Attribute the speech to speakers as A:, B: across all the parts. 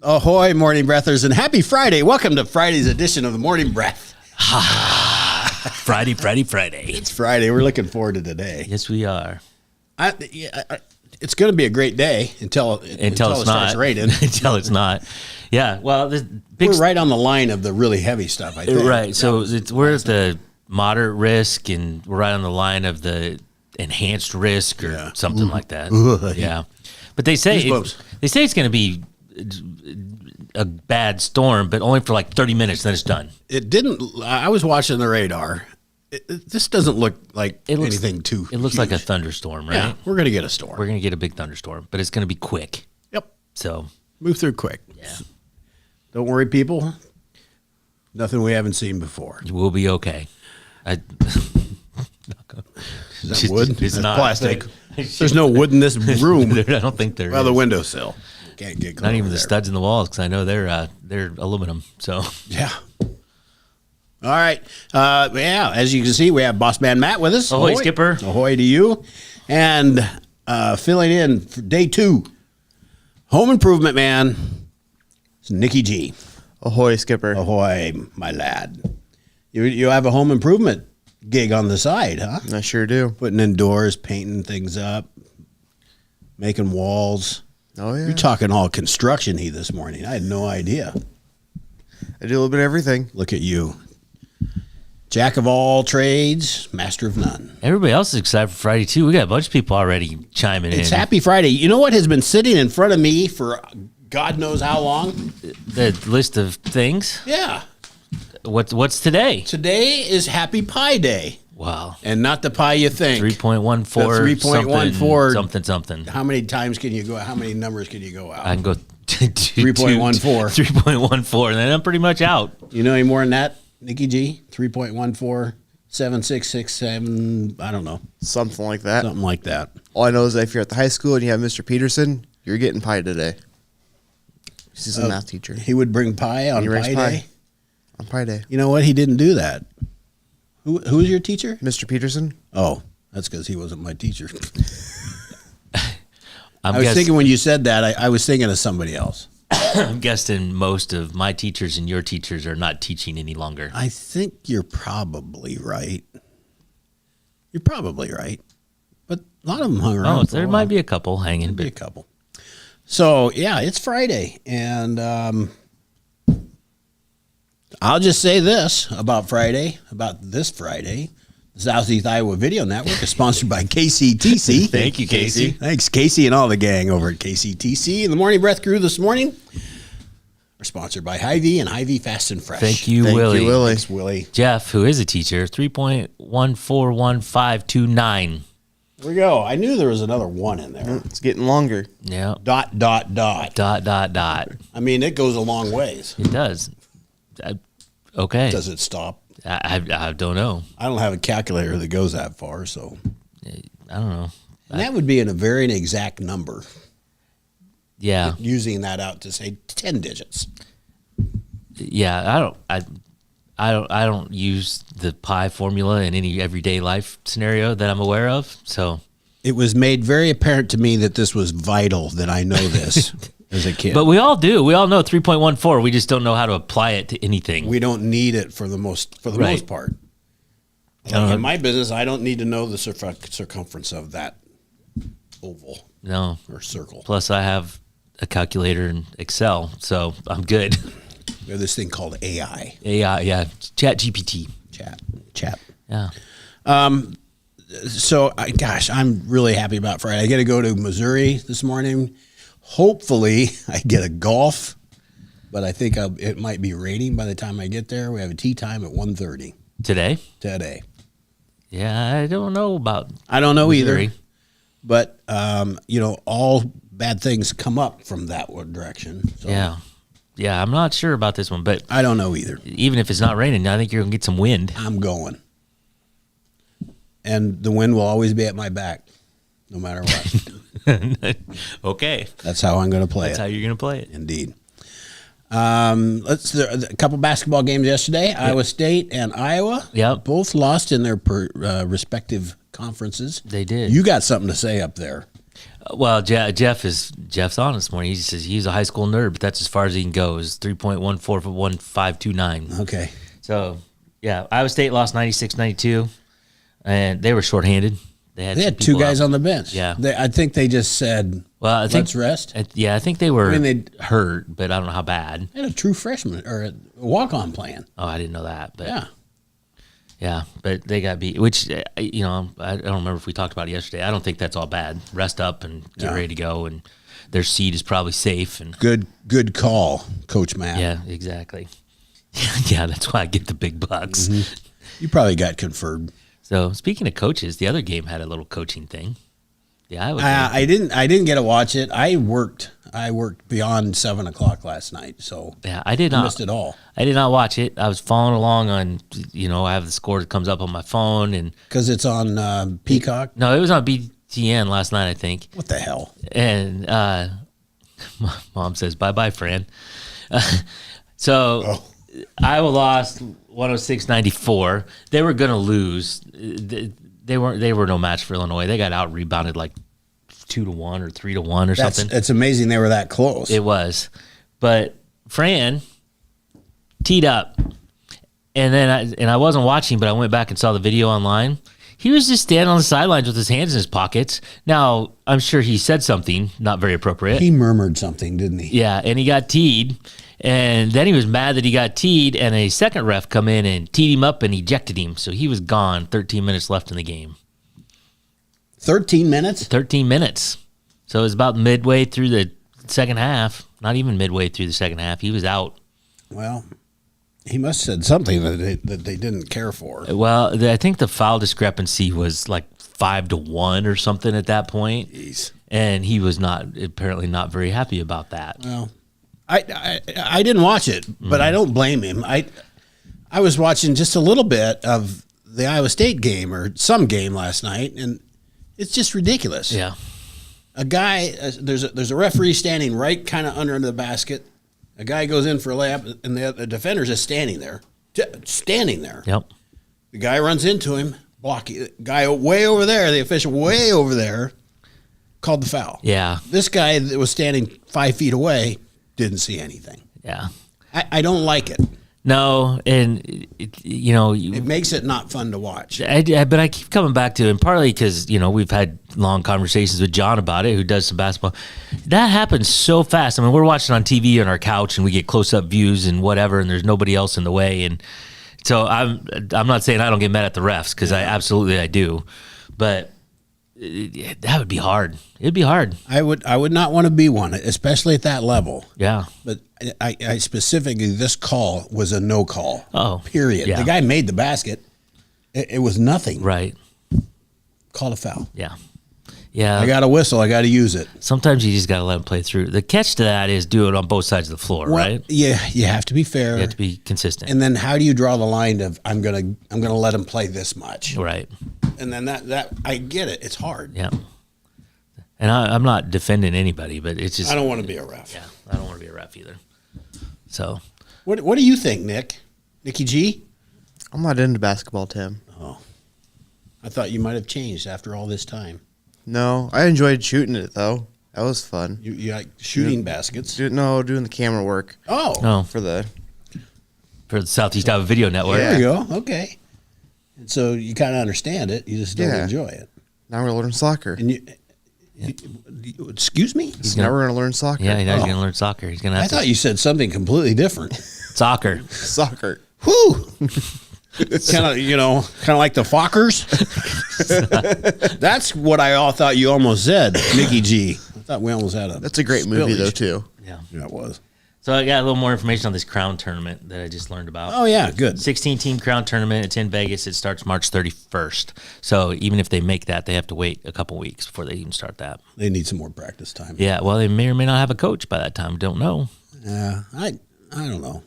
A: Ahoy, Morning Breathers, and happy Friday. Welcome to Friday's edition of the Morning Breath.
B: Friday.
A: It's Friday. We're looking forward to today.
B: Yes, we are.
A: It's going to be a great day until it starts raining.
B: Until it's not. Yeah, well,
A: we're right on the line of the really heavy stuff, I think.
B: Right, so we're at the moderate risk, and we're right on the line of the enhanced risk or something like that. Yeah. But they say it's going to be a bad storm, but only for like 30 minutes, then it's done.
A: It didn't. I was watching the radar. This doesn't look like anything too.
B: It looks
A: huge.
B: like a thunderstorm, right?
A: Yeah, we're going to get a storm.
B: We're going to get a big thunderstorm, but it's going to be quick.
A: Yep.
B: So
A: move through quick.
B: Yeah.
A: Don't worry, people. Nothing we haven't seen before.
B: We'll be okay.
A: Is that wood?
B: It's
A: That's
B: not
A: plastic. There's no wood in this room.
B: I don't think there is.
A: Well, the windowsill. Can't get
B: Not even
A: there.
B: the studs in the walls, because I know they're aluminum. So
A: yeah. All right. As you can see, we have Boss Man Matt with us.
B: Ahoy, Skipper.
A: Ahoy to you. And filling in for day 2, home improvement man, it's Nikki G.
C: Ahoy, Skipper.
A: Ahoy, my lad. You have a home improvement gig on the side, huh?
C: I sure do.
A: Putting in doors, painting things up, making walls.
C: Oh, yeah.
A: You're talking all construction-y this morning. I had no idea.
C: I do a little bit of everything.
A: Look at you. Jack of all trades, master of none.
B: everybody else is excited for Friday too. We got a bunch of people already chiming in.
A: It's Happy Friday. You know what has been sitting in front of me for God knows how long?
B: The list of things.
A: Yeah.
B: What's today?
A: Today is Happy Pie Day.
B: Wow.
A: And not the pie you think.
B: 3.14.
A: The 3.14.
B: Something.
A: How many times can you go? How many numbers can you go out?
B: I can go
A: 3.14.
B: 3.14, and then I'm pretty much out.
A: You know any more than that, Nikki G? 3.14, 7667, I don't know.
C: Something like that.
A: Something like that.
C: All I know is that if you're at the high school and you have Mr. Peterson, you're getting pie today. He's a math teacher.
A: He would bring pie on Pie Day?
C: On Pie Day.
A: You know what? He didn't do that. Who was your teacher?
C: Mr. Peterson?
A: Oh, that's because he wasn't my teacher.
B: I
A: was thinking when you said that, I was thinking of somebody else.
B: I'm guessing most of my teachers and your teachers are not teaching any longer.
A: I think you're probably right. You're probably right. But a lot of them hung around.
B: There might be a couple hanging.
A: Maybe a couple. So, yeah, it's Friday. And I'll just say this about this Friday. The Southeast Iowa Video Network is sponsored by KCTC.
B: Thank you, Casey.
A: Thanks, Casey, and all the gang over at KCTC. And the Morning Breath crew this morning are sponsored by Hy-Vee and Hy-Vee Fast and Fresh.
B: Thank you,
C: Thank
B: Willie.
C: you, Willie.
A: Thanks, Willie.
B: Jeff, who is a teacher, 3.141529.
A: Here we go. I knew there was another one in there.
C: It's getting longer.
B: Yeah.
A: Dot.
B: Dot.
A: I mean, it goes a long ways.
B: It does. Okay.
A: Does it stop?
B: I don't know.
A: I don't have a calculator that goes that far, so.
B: I don't know.
A: And that would be in a very exact number.
B: Yeah.
A: Using that out to say 10 digits.
B: Yeah. I don't use the pi formula in any everyday life scenario that I'm aware of. So
A: it was made very apparent to me that this was vital that I know this as a kid.
B: But we all do. We all know 3.14. We just don't know how to apply it to anything.
A: We don't need it for the most part. Like in my business, I don't need to know the circumference of that oval.
B: No.
A: Or circle.
B: Plus, I have a calculator in Excel, so I'm good.
A: We have this thing called AI.
B: AI, yeah. Chat GPT.
A: Chat.
B: Yeah.
A: So, I'm really happy about Friday. I got to go to Missouri this morning. Hopefully, I get a golf, but I think it might be raining by the time I get there. We have a tee time at 1:30
B: Today?
A: Yeah,
B: I don't know about
A: I don't know
B: Missouri.
A: either. But, all bad things come up from that direction. So
B: Yeah, I'm not sure about this one, but
A: I don't know either.
B: even if it's not raining, I think you're going to get some wind.
A: I'm going. And the wind will always be at my back, no matter what.
B: Okay.
A: That's how I'm going to play
B: That's how you're going to play it.
A: Indeed. A couple basketball games yesterday. Yep. Iowa State and Iowa.
B: Yep.
A: Both lost in their respective conferences.
B: They did.
A: You got something to say up there.
B: Well, Jeff's on this morning. He says he's a high school nerd, but that's as far as he can go. Is 3.14 for 1.529.
A: Okay.
B: So yeah, Iowa State lost 96-92, and they were shorthanded. They had
A: two guys on the bench.
B: Yeah.
A: I think they just said,
B: well,
A: let's rest.
B: I think they were
A: they
B: hurt, but I don't know how bad.
A: had a true freshman or a walk-on playing.
B: Oh, I didn't know that. But
A: Yeah.
B: yeah, but they got beat, which, I don't remember if we talked about it yesterday. I don't think that's all bad. Rest up and get ready to go, and their seed is probably safe. And
A: Good call, Coach Matt.
B: yeah, exactly. Yeah, that's why I get the big bucks.
A: Mm-hmm. You probably got conferred.
B: So speaking of coaches, the other game had a little coaching thing. Yeah,
A: I didn't get to watch it. I worked beyond 7 o'clock last night, so
B: yeah, I did not
A: missed it all
B: I did not watch it. I was following along on, I have the score that comes up on my phone, and
A: because it's on Peacock.
B: no, it was on BTN last night, I think.
A: What the hell?
B: And Mom says, "Bye, Fran." So Iowa lost 106-94. They were going to lose. They were no match for Illinois. They got out rebounded like 2-1 or 3-1 or something.
A: It's amazing they were that close.
B: It was, but Fran teed up, and then I wasn't watching, but I went back and saw the video online. He was just standing on the sidelines with his hands in his pockets. Now, I'm sure he said something not very appropriate.
A: He murmured something, didn't he?
B: Yeah, and he got teed, and then he was mad that he got teed, and a second ref come in and teed him up and ejected him, so he was gone. 13 minutes left in the game.
A: 13 minutes?
B: 13 minutes. So it was about midway through the second half. Not even midway through the second half. He was out.
A: Well, he must have said something that they didn't care for.
B: Well, I think the foul discrepancy was like 5-1 or something at that point.
A: Jeez.
B: And he was apparently not very happy about that.
A: Well, I didn't watch it, but I don't blame him. I was watching just a little bit of the Iowa State game or some game last night, and it's just ridiculous.
B: Yeah.
A: A guy, there's a referee standing right kind of under the basket. A guy goes in for a layup, and the defender's just standing there.
B: Yep.
A: The guy runs into him, blocking. Guy way over there, the official way over there, called the foul.
B: Yeah.
A: This guy that was standing 5 feet away didn't see anything.
B: Yeah.
A: I don't like it.
B: No, and
A: It makes it not fun to watch.
B: but I keep coming back to it, and partly because we've had long conversations with John about it, who does some basketball. That happens so fast. I mean, we're watching on TV on our couch, and we get close-up views and whatever, and there's nobody else in the way. And so I'm not saying I don't get mad at the refs, because I do, but that would be hard. It'd be hard.
A: I would not want to be one, especially at that level.
B: Yeah.
A: But I specifically, this call was a no call.
B: Oh,
A: period.
B: yeah.
A: The guy made the basket. It was nothing.
B: Right.
A: Called a foul.
B: Yeah. Yeah.
A: I got a whistle. I got to use it.
B: Sometimes you just got to let them play through. The catch to that is do it on both sides of the floor, right?
A: Yeah, you have to be fair.
B: You have to be consistent.
A: And then how do you draw the line of I'm gonna let him play this much?
B: Right.
A: And then that I get it. It's hard.
B: Yeah. And I'm not defending anybody, but it's just
A: I don't want to be a ref.
B: Yeah, I don't want to be a ref either. So
A: What do you think, Nicky G?
C: I'm not into basketball, Tim.
A: Oh, I thought you might have changed after all this time.
C: No, I enjoyed shooting it though. That was fun.
A: You like shooting baskets?
C: Doing the camera work
A: Oh,
C: for the.
B: for the Southeast Iowa Video Network.
A: there you go. Okay. And so you kind of understand it. You just don't
C: Yeah.
A: enjoy it.
C: Now we're gonna learn soccer.
A: And you excuse me?
C: Now we're gonna learn soccer.
B: Yeah, he's
A: Oh.
B: going to learn soccer. He's going to
A: I
B: have
A: thought you said something completely different.
B: soccer.
C: Soccer.
A: Whew. kind of like the Fockers. That's what I all thought you almost said, Nicky G. I thought we almost had a.
C: That's a great movie though
A: spillage.
C: too.
B: Yeah.
A: Yeah, it was.
B: So I got a little more information on this Crown tournament that I just learned about.
A: Oh yeah, good.
B: 16-team Crown tournament. It's in Vegas. It starts March 31st. So even if they make that, they have to wait a couple weeks before they even start that.
A: They need some more practice time.
B: Yeah, well, they may or may not have a coach by that time. Don't know.
A: Yeah, I don't know.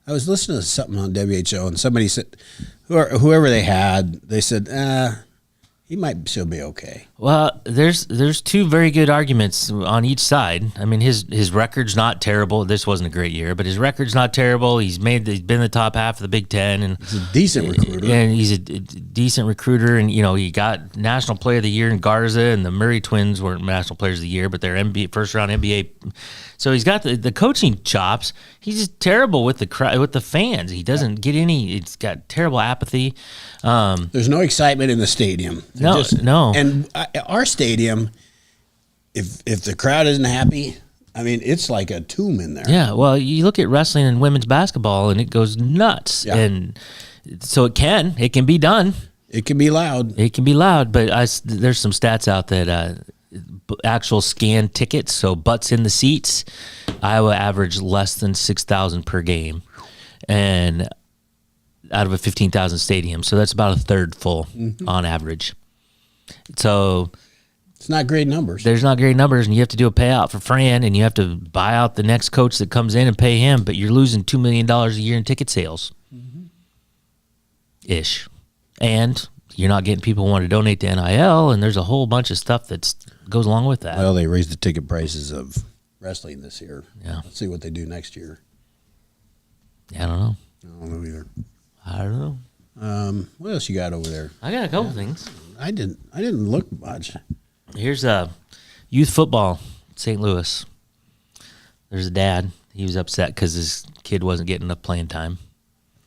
A: I was listening to something on WHO, and somebody said, whoever they had, they said, He might still be okay.
B: Well, there's two very good arguments on each side. I mean, his record's not terrible. This wasn't a great year, but his record's not terrible. He's been in the top half of the Big Ten, and
A: he's a decent recruiter.
B: And he's a decent recruiter, and he got National Player of the Year in Garza, and the Murray twins weren't National Players of the Year, but they're first round NBA. So he's got the coaching chops. He's just terrible with the fans. He doesn't get any. It's got terrible apathy.
A: There's no excitement in the stadium.
B: No.
A: And our stadium, if the crowd isn't happy, I mean, it's like a tomb in there.
B: Yeah. Well, you look at wrestling and women's basketball, and it goes nuts. Yeah. And so it can be done.
A: It can be loud.
B: It can be loud, but there's some stats out that actual scanned tickets, so butts in the seats, Iowa averaged less than 6,000 per game, and out of a 15,000 stadium, so that's about a third full on average. So
A: it's not great numbers.
B: There's not great numbers, and you have to do a payout for Fran, and you have to buy out the next coach that comes in and pay him, but you're losing $2 million a year in ticket sales, ish, and you're not getting people who want to donate to NIL, and there's a whole bunch of stuff that goes along with that.
A: Well, they raised the ticket prices of wrestling this year.
B: Yeah.
A: Let's see what they do next year.
B: Yeah, I don't know.
A: I don't know either.
B: I don't know.
A: What else you got over there?
B: I got a couple things.
A: I didn't look much.
B: Here's youth football, St. Louis. There's a dad. He was upset because his kid wasn't getting enough playing time.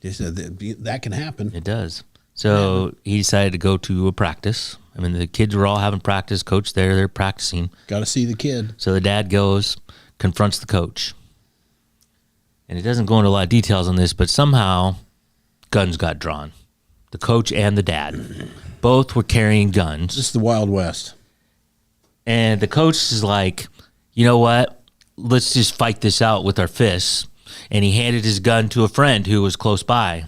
A: They said that can happen.
B: It does. So he decided to go to a practice. I mean, the kids were all having practice. Coach there, they're practicing.
A: Got to see the kid.
B: So the dad goes, confronts the coach. And it doesn't go into a lot of details on this, but somehow guns got drawn. The coach and the dad. Both were carrying guns.
A: This is the Wild West.
B: And the coach is like, you know what? Let's just fight this out with our fists. And he handed his gun to a friend who was close by.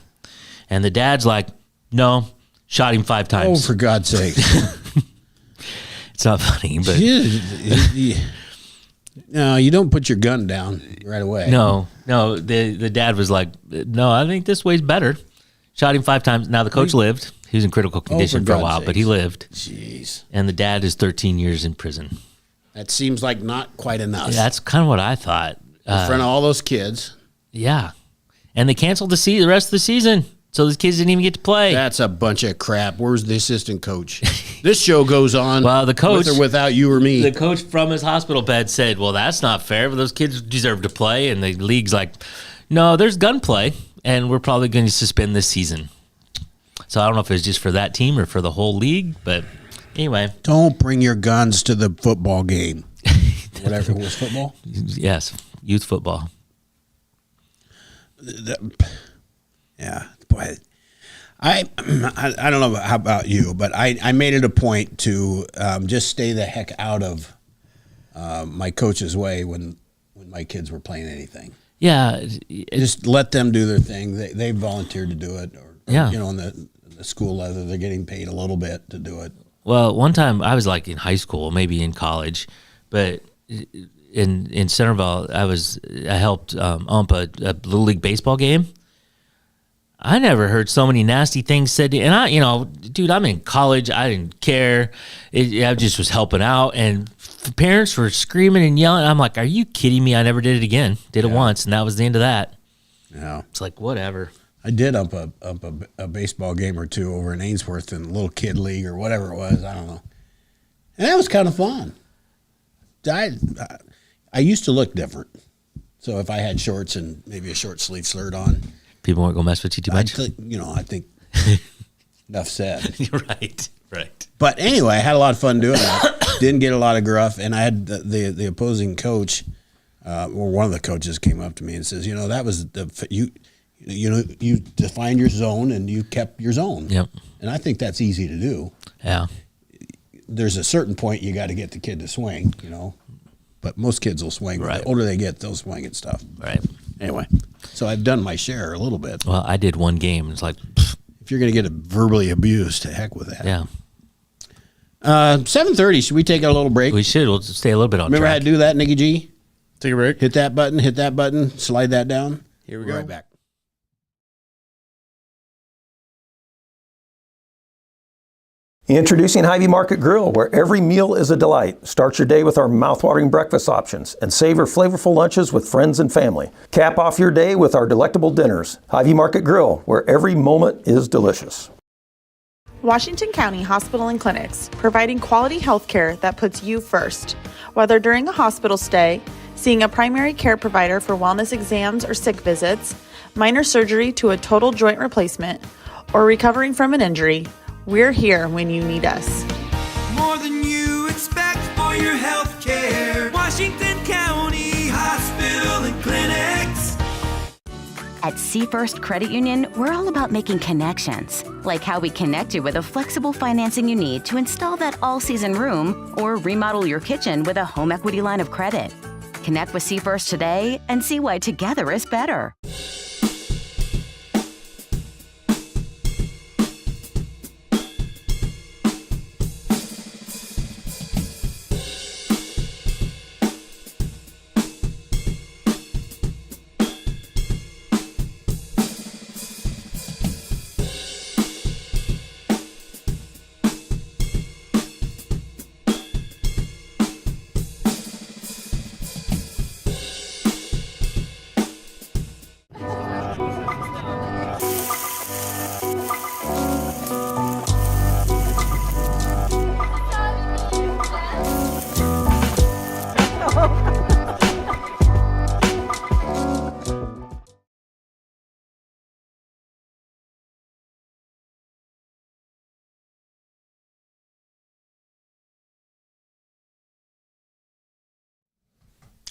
B: And the dad's like, no, shot him 5 times.
A: Oh, for God's sake.
B: It's not funny, but...
A: No, you don't put your gun down right away.
B: No. The dad was like, no, I think this way's better. Shot him 5 times. Now, the coach lived. He was in critical condition for a while, but he lived.
A: Jeez.
B: And the dad is 13 years in prison.
A: That seems like not quite enough.
B: That's kind of what I thought.
A: In front of all those kids.
B: Yeah. And they canceled the rest of the season. So these kids didn't even get to play.
A: That's a bunch of crap. Where's the assistant coach? This show goes on.
B: Well, the coach,
A: with or without you or me.
B: The coach from his hospital bed said, well, that's not fair. But those kids deserve to play. And the league's like, no, there's gunplay, and we're probably going to suspend this season. So I don't know if it's just for that team or for the whole league. But anyway.
A: Don't bring your guns to the football game. Whatever it was, football?
B: Yes, youth football.
A: Yeah. Boy, I don't know how about you, but I made it a point to just stay the heck out of my coach's way when my kids were playing anything.
B: Yeah,
A: just let them do their thing. They volunteered to do it, or in the school level, they're getting paid a little bit to do it.
B: Well, one time I was like in high school, maybe in college, but in Centerville, I helped ump a Little League baseball game. I never heard so many nasty things said. And dude, I'm in college. I didn't care. I just was helping out. And parents were screaming and yelling. I'm like, are you kidding me? I never did it again. Did it once, and that was the end of that.
A: Yeah.
B: It's like, whatever.
A: I did ump a baseball game or two over in Ainsworth in a little kid league or whatever it was. I don't know. And that was kind of fun. I used to look different. So if I had shorts and maybe a short sleeve shirt on,
B: people weren't going to mess with you too much?
A: I think enough said.
B: Right.
A: But anyway, I had a lot of fun doing that. Didn't get a lot of gruff. And I had the opposing coach, or one of the coaches came up to me and says, that was you defined your zone and you kept your zone.
B: Yep.
A: And I think that's easy to do.
B: Yeah.
A: There's a certain point you got to get the kid to swing, But most kids will swing.
B: Right.
A: The older they get, they'll swing at stuff.
B: Right.
A: Anyway, so I've done my share a little bit.
B: Well, I did one game. It's like, pfft.
A: If you're going to get verbally abused, to heck with that.
B: Yeah.
A: 7:30. Should we take a little break?
B: We should. We'll stay a little bit on
A: Remember
B: track.
A: how to do that, Nikki G?
C: Take a break.
A: Hit that button, slide that down.
C: Here we
A: We're
C: go.
A: right back.
D: Introducing Hy-Vee Market Grill, where every meal is a delight. Start your day with our mouthwatering breakfast options and savor flavorful lunches with friends and family. Cap off your day with our delectable dinners. Hy-Vee Market Grill, where every moment is delicious.
E: Washington County Hospital and Clinics, providing quality health care that puts you first. Whether during a hospital stay, seeing a primary care provider for wellness exams or sick visits, minor surgery to a total joint replacement, or recovering from an injury, we're here when you need us.
F: More than you expect for your health care. Washington County Hospital and Clinics.
G: At Seafirst Credit Union, we're all about making connections, like how we connect you with the flexible financing you need to install that all-season room or remodel your kitchen with a home equity line of credit. Connect with Seafirst today and see why together is better.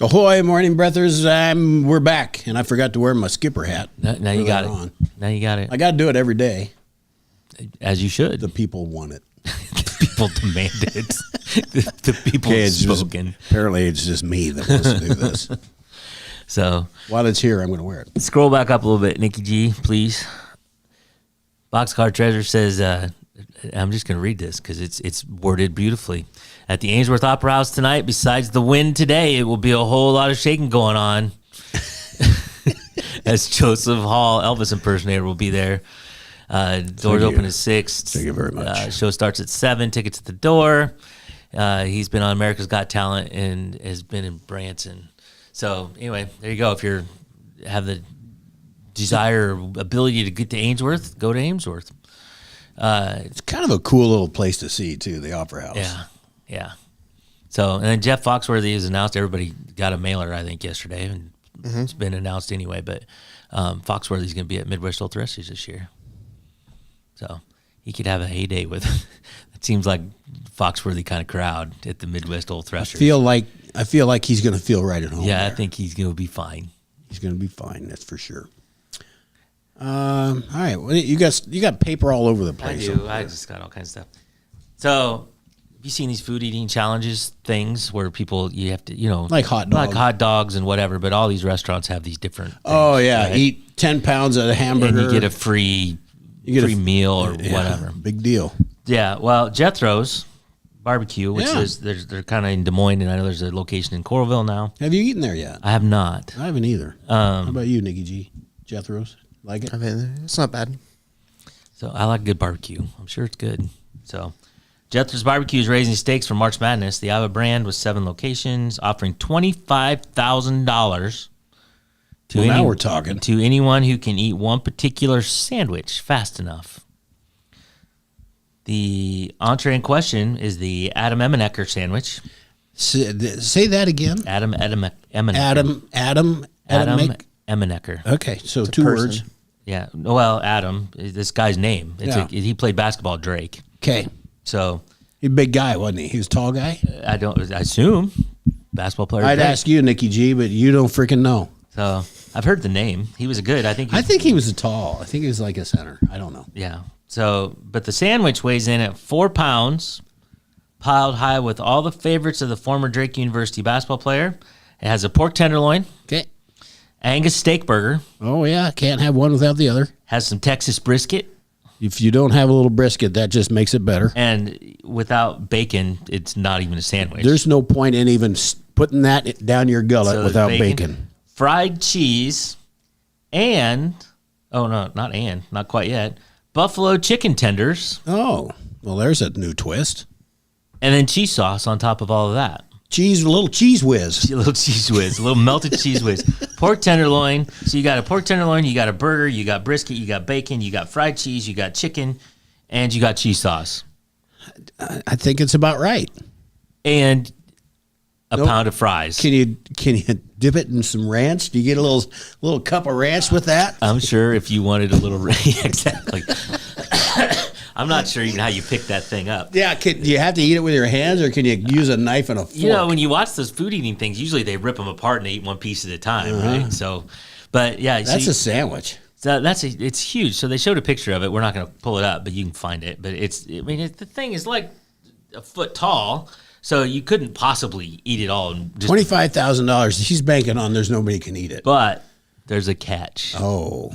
A: Ahoy, morning breathers. We're back, and I forgot to wear my skipper hat.
B: Now you got it. Now you got it.
A: I got to do it every day.
B: As you should.
A: The people want it.
B: The people demand it. The people have spoken.
A: Apparently, it's just me that wants to do this.
B: So
A: while it's here, I'm going to wear it.
B: Scroll back up a little bit, Nikki G, please. Boxcar Treasure says, I'm just going to read this because it's worded beautifully. At the Ainsworth Opera House tonight, besides the wind today, it will be a whole lot of shaking going on. As Joseph Hall, Elvis impersonator, will be there. Doors open at 6.
A: Thank you very much.
B: Show starts at 7. Tickets at the door. He's been on America's Got Talent and has been in Branson. So anyway, there you go. If you have the desire or ability to get to Ainsworth, go to Ainsworth.
A: It's kind of a cool little place to see, too, the Opera House.
B: Yeah. So, and then Jeff Foxworthy has announced, everybody got a mailer, I think, yesterday, and it's been announced anyway, but Foxworthy's going to be at Midwest Old Threshers this year. So he could have a heyday with, it seems like Foxworthy kind of crowd at the Midwest Old Threshers.
A: I feel like he's going to feel right at home.
B: Yeah,
A: there.
B: I think he's going to be fine.
A: He's going to be fine, that's for sure. All right, well, you got paper all over the place.
B: I do. I just got all kinds of stuff. So, have you seen these food eating challenges things where people, you have to,
A: like hot dogs
B: and whatever, but all these restaurants have these different things,
A: oh yeah,
B: right?
A: Eat 10 pounds of hamburger
B: and you get a free meal or whatever.
A: Big deal.
B: Yeah, well, Jethro's Barbecue, which is they're kind of in Des Moines, and I know there's a location in Coralville now.
A: Have you eaten there yet?
B: I have not.
A: I haven't either. How about you, Nikki G? Jethro's? Like it?
C: I mean, it's not bad.
B: So I like good barbecue. I'm sure it's good. So Jethro's Barbecue is raising stakes for March Madness. The Iowa brand with 7 locations, offering $25,000
A: now we're talking.
B: To anyone who can eat one particular sandwich fast enough. The entree in question is the Adam Emenecker sandwich.
A: Say that again.
B: Adam Emenecker.
A: Adam
B: Emenecker.
A: Okay, so 2 words.
B: Yeah. Well, Adam, this guy's name. He played basketball at Drake.
A: Okay.
B: So
A: he's a big guy, wasn't he? He was a tall guy?
B: I assume. Basketball player.
A: I'd ask you, Nikki G, but you don't freaking know.
B: So I've heard the name. He was I think
A: he was tall. I think he was like a center. I don't know.
B: Yeah. So, but the sandwich weighs in at 4 pounds, piled high with all the favorites of the former Drake University basketball player. It has a pork tenderloin.
A: Okay.
B: Angus steak burger.
A: Oh, yeah. Can't have one without the other.
B: Has some Texas brisket.
A: If you don't have a little brisket, that just makes it better.
B: And without bacon, it's not even a sandwich.
A: There's no point in even putting that down your gullet without bacon.
B: Fried cheese and, not quite yet, buffalo chicken tenders.
A: Oh. Well, there's a new twist.
B: And then cheese sauce on top of all of that.
A: Cheese, a little cheese whiz.
B: A little cheese whiz, a little melted cheese whiz. Pork tenderloin. So you got a pork tenderloin, you got a burger, you got brisket, you got bacon, you got fried cheese, you got chicken, and you got cheese sauce.
A: I think it's about right.
B: And a pound of fries.
A: Can you dip it in some ranch? Do you get a little cup of ranch with that?
B: I'm sure if you wanted a little, exactly. I'm not sure even how you pick that thing up.
A: Yeah, do you have to eat it with your hands, or can you use a knife and a fork?
B: You know, when you watch those food eating things, usually they rip them apart and they eat one piece at a time, right? So, but yeah,
A: that's a sandwich.
B: So it's huge. So they showed a picture of it. We're not going to pull it up, but you can find it. But the thing is like a foot tall, so you couldn't possibly eat it all.
A: $25,000. He's banking on there's nobody can eat it.
B: But there's a catch.
A: Oh.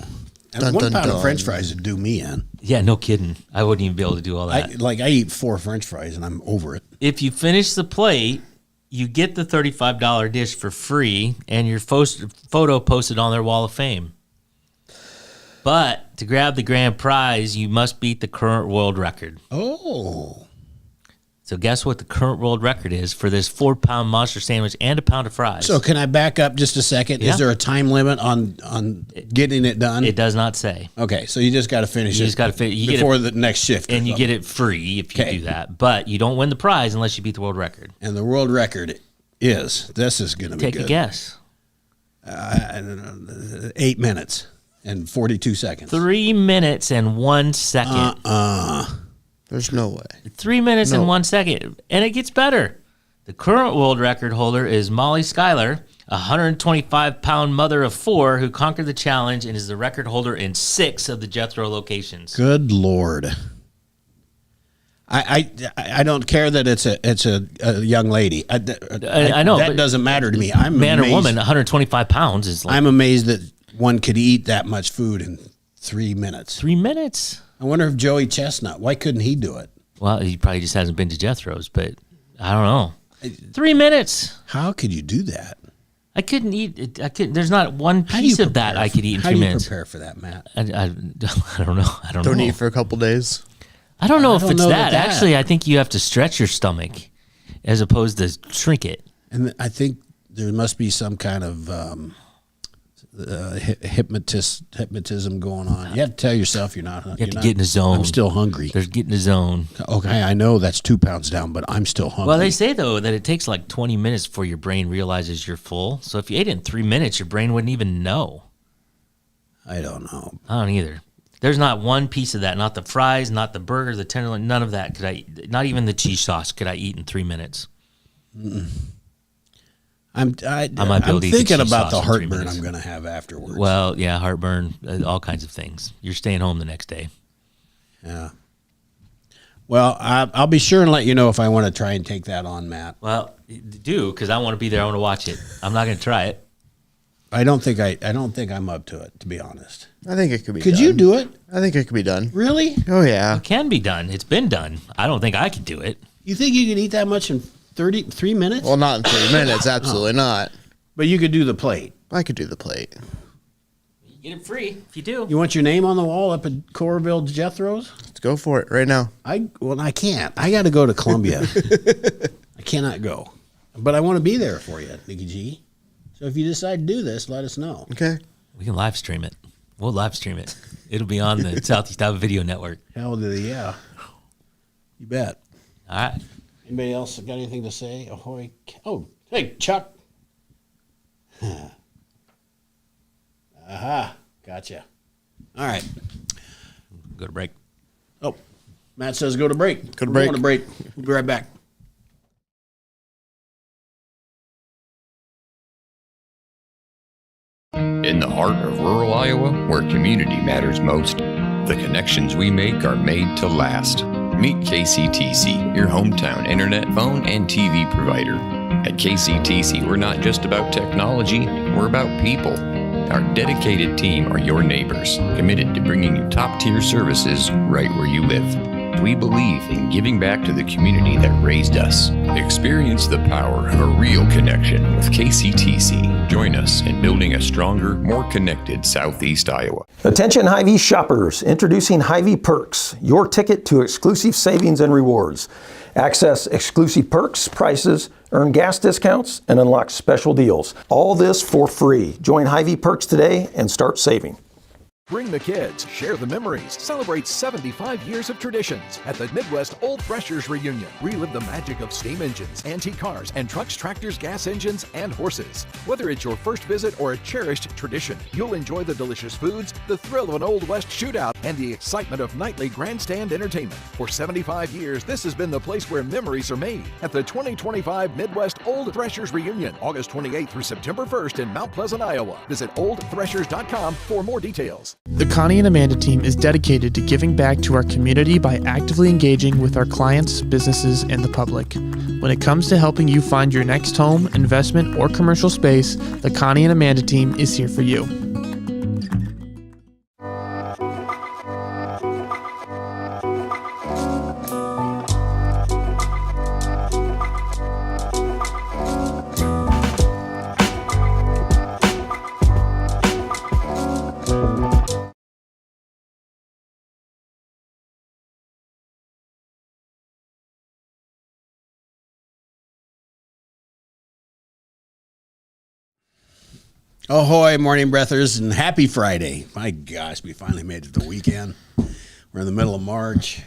A: And 1 pound of French fries would do me in.
B: Yeah, no kidding. I wouldn't even be able to do all that.
A: I eat 4 French fries and I'm over it.
B: If you finish the plate, you get the $35 dish for free and your photo posted on their wall of fame. But to grab the grand prize, you must beat the current world record.
A: Oh.
B: So guess what the current world record is for this 4-pound monster sandwich and a pound of fries?
A: So can I back up just a second?
B: Yeah.
A: Is there a time limit on getting it done?
B: It does not say.
A: Okay, so you just got to finish it.
B: You just got to finish
A: before the next shift.
B: And you get it free if you do that. But you don't win the prize unless you beat the world record.
A: And the world record is, this is going to be good.
B: Take a guess.
A: 8 minutes and 42 seconds.
B: 3 minutes and 1 second.
C: There's no way.
B: 3 minutes and 1 second. And it gets better. The current world record holder is Molly Schuyler, a 125-pound mother of 4 who conquered the challenge and is the record holder in 6 of the Jethro locations.
A: Good Lord. I don't care that it's a young lady. I know that doesn't matter to me. I'm
B: man
A: amazed,
B: or woman, 125 pounds is like.
A: I'm amazed that one could eat that much food in 3 minutes.
B: 3 minutes.
A: I wonder if Joey Chestnut, why couldn't he do it?
B: Well, he probably just hasn't been to Jethro's, but I don't know. 3 minutes.
A: How could you do that?
B: I couldn't eat it. I couldn't. There's not one piece of that I could eat in 3 minutes.
A: How do you prepare for that, Matt?
B: I don't know. I don't know.
C: Don't eat for a couple days.
B: I don't know if it's that. Actually, I think you have to stretch your stomach as opposed to shrink it.
A: And I think there must be some kind of hypnotism going on. You have to tell yourself you're not.
B: You have to get in the zone.
A: I'm still hungry.
B: There's get in the zone.
A: Okay, I know that's 2 pounds down, but I'm still hungry.
B: Well, they say, though, that it takes like 20 minutes before your brain realizes you're full. So if you ate it in 3 minutes, your brain wouldn't even know.
A: I don't know.
B: I don't either. There's not one piece of that. Not the fries, not the burger, the tenderloin. None of that could I eat. Not even the cheese sauce could I eat in 3 minutes.
A: I'm thinking about the heartburn I'm going to have afterwards.
B: Well, yeah, heartburn, all kinds of things. You're staying home the next day.
A: Yeah. Well, I'll be sure and let you know if I want to try and take that on, Matt.
B: Well, do, because I want to be there. I want to watch it. I'm not going to try it.
A: I don't think I'm up to it, to be honest.
C: I think it could be done.
A: Could you do it?
C: I think it could be done.
A: Really?
C: Oh, yeah.
B: It can be done. It's been done. I don't think I could do it.
A: You think you could eat that much in 3 minutes?
C: Well, not in 3 minutes. Absolutely not.
A: But you could do the plate.
C: I could do the plate.
B: You get it free if you do.
A: You want your name on the wall up at Coralville Jethro's?
C: Let's go for it right now.
A: I can't. I got to go to Columbia. I cannot go. But I want to be there for you, Nicky G. So if you decide to do this, let us know.
C: Okay.
B: We can live stream it. We'll live stream it. It'll be on the Southeast Iowa Video Network.
A: Hell, yeah. You bet.
B: All right.
A: Anybody else got anything to say? Ahoy. Oh, hey, Chuck. Aha. Gotcha. All right.
B: Go to break.
A: Oh, Matt says go to break.
C: Go to break.
A: We're going to break. We'll be right back.
H: In the heart of rural Iowa, where community matters most, the connections we make are made to last. Meet KCTC, your hometown internet, phone, and TV provider. At KCTC, we're not just about technology, we're about people. Our dedicated team are your neighbors, committed to bringing you top-tier services right where you live. We believe in giving back to the community that raised us. Experience the power of a real connection with KCTC. Join us in building a stronger, more connected Southeast Iowa.
D: Attention Hy-Vee shoppers, introducing Hy-Vee Perks, your ticket to exclusive savings and rewards. Access exclusive perks, prices, earn gas discounts, and unlock special deals. All this for free. Join Hy-Vee Perks today and start saving.
I: Bring the kids, share the memories, celebrate 75 years of traditions at the Midwest Old Threshers Reunion. Relive the magic of steam engines, antique cars, and trucks, tractors, gas engines, and horses. Whether it's your first visit or a cherished tradition, you'll enjoy the delicious foods, the thrill of an Old West shootout, and the excitement of nightly grandstand entertainment. For 75 years, this has been the place where memories are made at the 2025 Midwest Old Threshers Reunion, August 28th through September 1st in Mount Pleasant, Iowa. Visit oldthreshers.com for more details.
J: The Connie and Amanda team is dedicated to giving back to our community by actively engaging with our clients, businesses, and the public. When it comes to helping you find your next home, investment, or commercial space, the Connie and Amanda team is here for you.
A: Ahoy, morning breathers, and happy Friday. My gosh, we finally made it to the weekend. We're in the middle of March.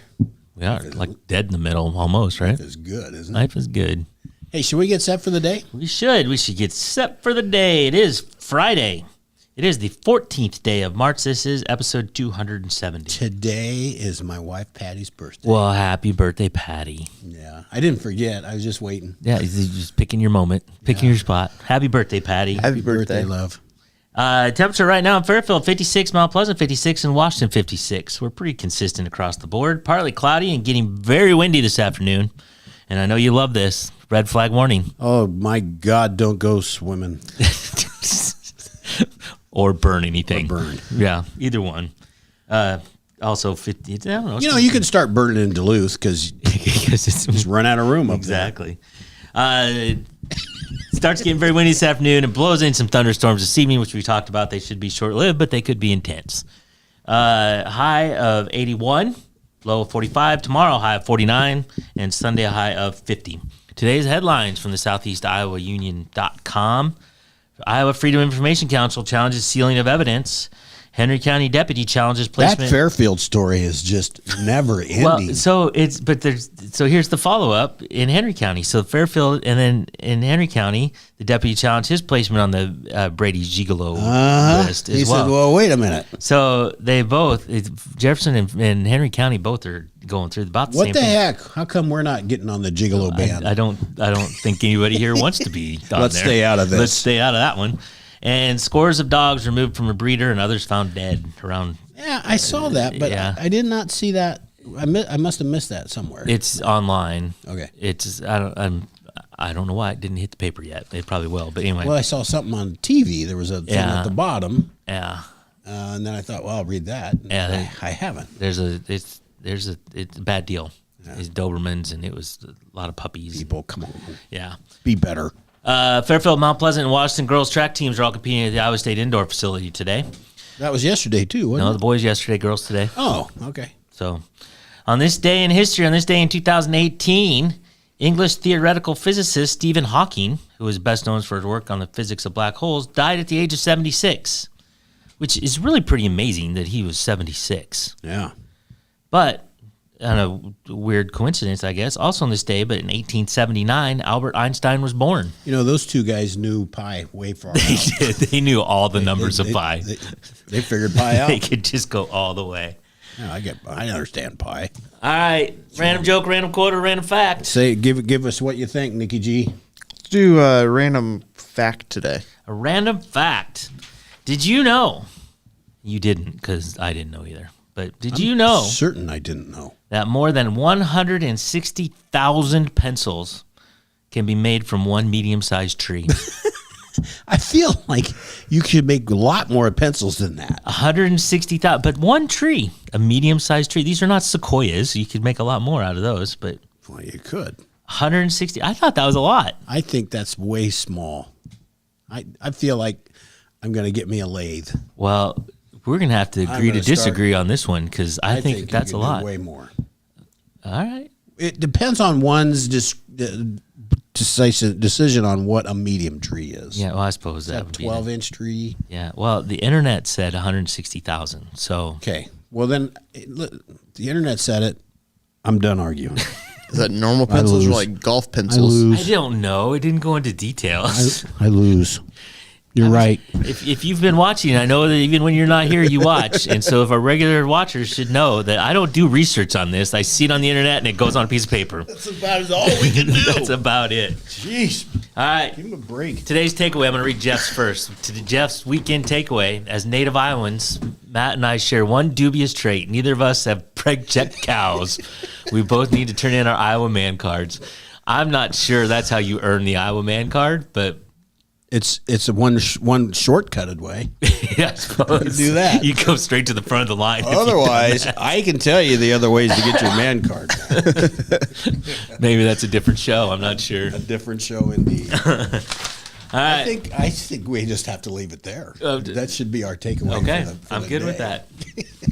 B: We are like dead in the middle almost, right?
A: Life is good, isn't it?
B: Life is good.
A: Hey, should we get set for the day?
B: We should. We should get set for the day. It is Friday. It is the 14th day of March. This is episode 270.
A: Today is my wife Patty's birthday.
B: Well, happy birthday, Patty.
A: Yeah, I didn't forget. I was just waiting.
B: Yeah, just picking your moment, picking your spot. Happy birthday, Patty.
C: Happy birthday,
A: love.
B: Temperature right now in Fairfield, 56, Mount Pleasant, 56, and Washington, 56. We're pretty consistent across the board. Partly cloudy and getting very windy this afternoon. And I know you love this. Red flag warning.
A: Oh, my God, don't go swimming.
B: Or burn anything.
A: Or burn.
B: Yeah, either one. Also, 50, I don't know.
A: You know, you can start burning in Duluth because it's just run out of room up there.
B: Exactly. Starts getting very windy this afternoon and blows in some thunderstorms this evening, which we talked about. They should be short-lived, but they could be intense. High of 81, low of 45. Tomorrow, high of 49, and Sunday, a high of 50. Today's headlines from the Southeast Iowa Union.com. Iowa Freedom Information Council challenges sealing of evidence. Henry County deputy challenges placement.
A: That Fairfield story is just never ending.
B: Well, so here's the follow up in Henry County. So Fairfield, and then in Henry County, the deputy challenged his placement on the Brady Gigolo list as
A: he
B: well.
A: said, "Well, wait a minute."
B: So they both, Jefferson and Henry County, both are going through about the same thing.
A: What the heck? How come we're not getting on the Gigolo band?
B: I don't think anybody here wants to be on
A: Let's
B: there.
A: stay out of this.
B: Let's stay out of that one. And scores of dogs removed from a breeder and others found dead around.
A: Yeah, I saw that, but
B: Yeah.
A: I did not see that. I must have missed that somewhere.
B: It's online.
A: Okay.
B: It's I don't know why it didn't hit the paper yet. It probably will, but anyway.
A: Well, I saw something on TV. There was a thing at the bottom,
B: Yeah.
A: and then I thought, well, I'll read that.
B: Yeah,
A: I haven't.
B: It's a bad deal. It's Dobermans, and it was a lot of puppies.
A: People, come on,
B: Yeah.
A: be better.
B: Fairfield, Mount Pleasant, and Washington girls track teams are all competing at the Iowa State Indoor Facility today.
A: That was yesterday too, wasn't
B: No,
A: it?
B: the boys yesterday, girls today.
A: Oh, okay.
B: So, on this day in history, on this day in 2018, English theoretical physicist Stephen Hawking, who is best known for his work on the physics of black holes, died at the age of 76, which is really pretty amazing that he was 76.
A: Yeah.
B: But, on a weird coincidence, I guess, also on this day, but in 1879, Albert Einstein was born.
A: You know, those two guys knew pi way far out.
B: They knew all the numbers of pi.
A: They figured pi out.
B: They could just go all the way.
A: Yeah, I understand pi.
B: All right, random joke, random quote, or random fact.
A: Say, give us what you think, Nikki G.
C: Let's do a random fact today.
B: A random fact. Did you know? You didn't, because I didn't know either. But did you know
A: Certain I didn't know.
B: that more than 160,000 pencils can be made from one medium-sized tree?
A: I feel like you could make a lot more pencils than that.
B: 160,000, but one tree, a medium-sized tree. These are not sequoias. You could make a lot more out of those, but
A: Well, you could.
B: 160. I thought that was a lot.
A: I think that's way small. I feel like I'm going to get me a lathe.
B: Well, we're going to have to agree to disagree on this one because I think that's a lot.
A: Way more.
B: All right.
A: It depends on one's decisive decision on what a medium tree is.
B: Yeah, well, I suppose that would
A: be 12-inch tree.
B: Yeah. Well, the internet said 160,000. So
A: okay. Well, then the internet said it. I'm done arguing.
C: Is that normal pencils or like golf pencils?
B: I don't know. It didn't go into details.
A: I lose. You're right.
B: If you've been watching, I know that even when you're not here, you watch. And so if our regular watchers should know that I don't do research on this. I see it on the internet and it goes on a piece of paper.
A: That's about all we can do.
B: That's about it.
A: Jeez.
B: All right.
A: Give him a break.
B: Today's takeaway, I'm going to read Jeff's first. Jeff's weekend takeaway, as native Iowans, Matt and I share one dubious trait. Neither of us have preg-checked cows. We both need to turn in our Iowa Man cards. I'm not sure that's how you earn the Iowa Man card, but...
A: It's a one shortcutted way.
B: Yeah, I suppose.
A: You do that.
B: You go straight to the front of the line.
A: Otherwise, I can tell you the other ways to get your man card.
B: Maybe that's a different show. I'm not sure.
A: A different show indeed.
B: All right.
A: I think we just have to leave it there. That should be our takeaway.
B: Okay,
A: for
B: I'm
A: the
B: good
A: day.
B: with that.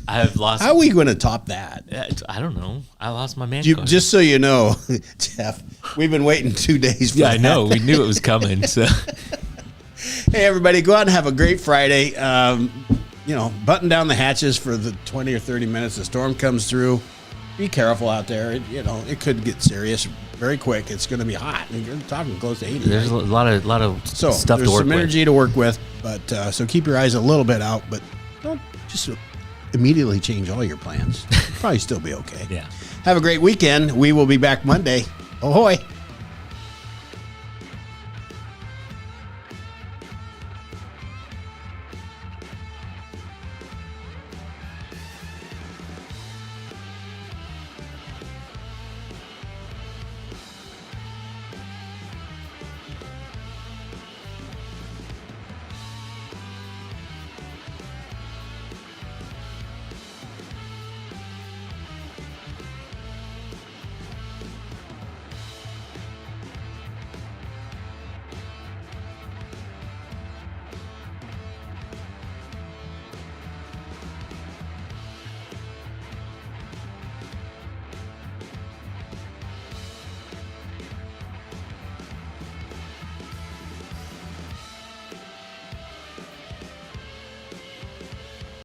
B: I have lost.
A: How are we going to top that?
B: I don't know. I lost my man card.
A: Just so you know, Jeff, we've been waiting 2 days for that.
B: I know. We knew it was coming. So.
A: Hey, everybody, go out and have a great Friday. Button down the hatches for the 20 or 30 minutes. The storm comes through. Be careful out there. It could get serious very quick. It's going to be hot. You're talking close to 80.
B: There's
A: right?
B: a lot of stuff to work with.
A: There's some energy to work with, but so keep your eyes a little bit out, but don't just immediately change all your plans. You'll probably still be okay.
B: Yeah.
A: Have a great weekend. We will be back Monday. Ahoy.